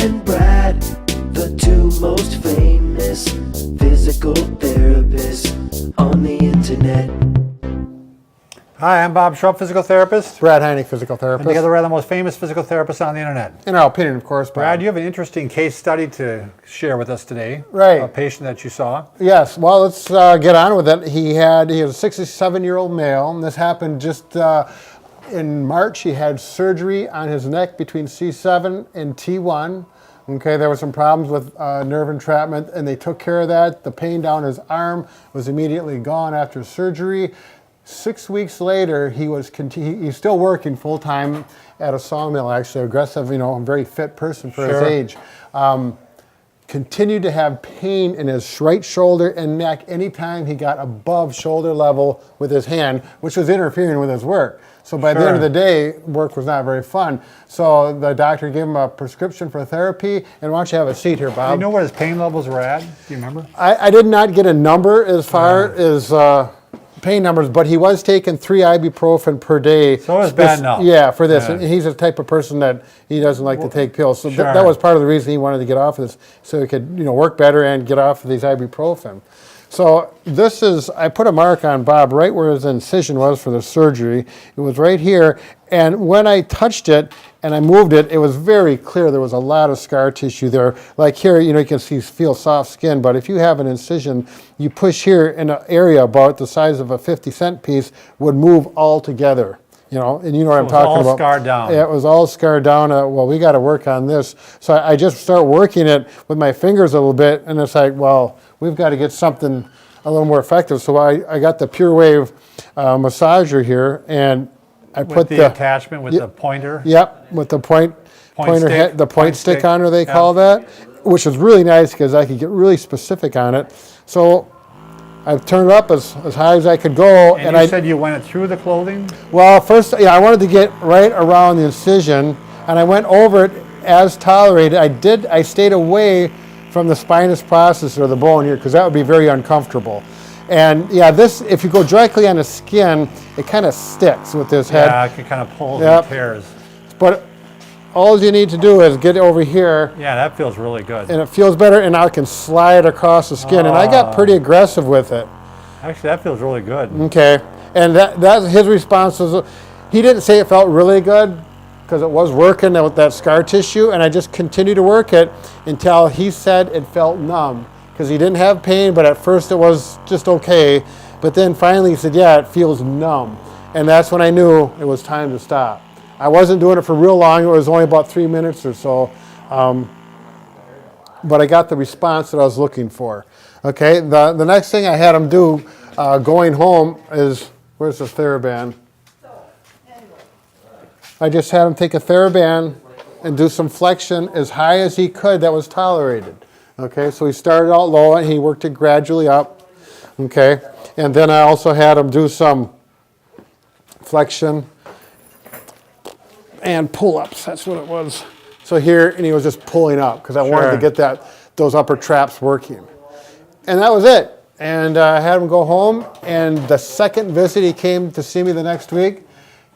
and Brad, the two most famous physical therapists on the internet. Hi, I'm Bob Schrupp, physical therapist. Brad Heineck, physical therapist. And together we're the most famous physical therapists on the internet. In our opinion, of course, Bob. Brad, you have an interesting case study to share with us today. Right. A patient that you saw. Yes. Well, let's get on with it. He was a 67-year-old male, and this happened just in March. He had surgery on his neck between C7 and T1. Okay, there were some problems with nerve entrapment, and they took care of that. The pain down his arm was immediately gone after surgery. 6 weeks later, he's still working full-time at a sawmill, actually, aggressive, a very fit person for his age. Continued to have pain in his right shoulder and neck anytime he got above shoulder level with his hand, which was interfering with his work. So by the end of the day, work was not very fun. So the doctor gave him a prescription for therapy, and why don't you have a seat here, Bob? Do you know what his pain levels were at? Do you remember? I did not get a number as far as pain numbers, but he was taking 3 ibuprofen per day. So it was bad enough. Yeah, for this. And he's the type of person that he doesn't like to take pills. So that was part of the reason he wanted to get off of this, so he could work better and get off of these ibuprofen. So this is, I put a mark on Bob right where his incision was for the surgery. It was right here, and when I touched it and I moved it, it was very clear there was a lot of scar tissue there. Like here, you can feel soft skin, but if you have an incision, you push here in an area about the size of a 50-cent piece would move all together. And you know what I'm talking about. It was all scarred down. Yeah, it was all scarred down. Well, we got to work on this. So I just start working it with my fingers a little bit, and it's like, well, we've got to get something a little more effective. So I got the Pure Wave massager here, and I put the attachment with the pointer. Yep, with the pointer head, the point stick on her, they call that, which is really nice because I could get really specific on it. So I've turned it up as high as I could go. And you said you went through the clothing? Well, first, I wanted to get right around the incision, and I went over it as tolerated. I stayed away from the spinous process or the bone here because that would be very uncomfortable. And yeah, this, if you go directly on the skin, it kind of sticks with this head. Yeah, it can kind of pull and tears. But all you need to do is get over here. Yeah, that feels really good. And it feels better, and I can slide across the skin. And I got pretty aggressive with it. Actually, that feels really good. Okay. And that's his response was, he didn't say it felt really good because it was working with that scar tissue, and I just continued to work it until he said it felt numb. Because he didn't have pain, but at first it was just okay. But then finally he said, yeah, it feels numb. And that's when I knew it was time to stop. I wasn't doing it for real long. It was only about 3 minutes or so. But I got the response that I was looking for. Okay, the next thing I had him do going home is, where's the TheraBand? I just had him take a TheraBand and do some flexion as high as he could that was tolerated. Okay, so he started out low and he worked it gradually up. Okay, and then I also had him do some flexion and pull-ups. That's what it was. So here, and he was just pulling up because I wanted to get those upper traps working. And that was it. And I had him go home, and the second visit he came to see me the next week,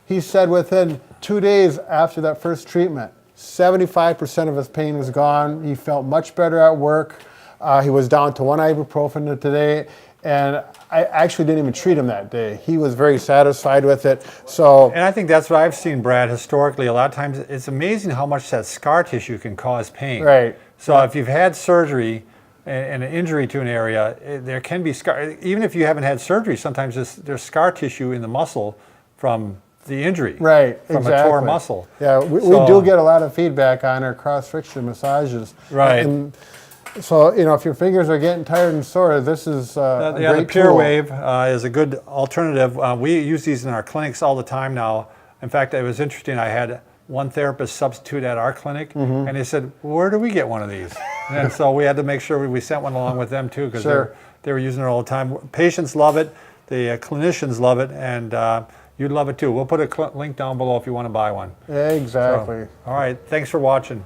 he said within 2 days after that first treatment, 75% of his pain was gone. He felt much better at work. He was down to 1 ibuprofen today, and I actually didn't even treat him that day. He was very satisfied with it. And I think that's what I've seen, Brad, historically. A lot of times it's amazing how much that scar tissue can cause pain. Right. So if you've had surgery and an injury to an area, there can be scar. Even if you haven't had surgery, sometimes there's scar tissue in the muscle from the injury, from a torn muscle. Yeah, we do get a lot of feedback on our cross-friction massages. Right. And so, if your fingers are getting tired and sore, this is a great the Pure tool. Wave is a good alternative. We use these in our clinics all the time now. In fact, it was interesting. I had one therapist substitute at our clinic, and they said, where do we get one of these? And so we had to make sure we sent one along with them too, because they were using it all the time. Patients love it, the clinicians love it, and you'd love it too. We'll put a link down below if you want to buy one. Exactly. So, all right, thanks for watching.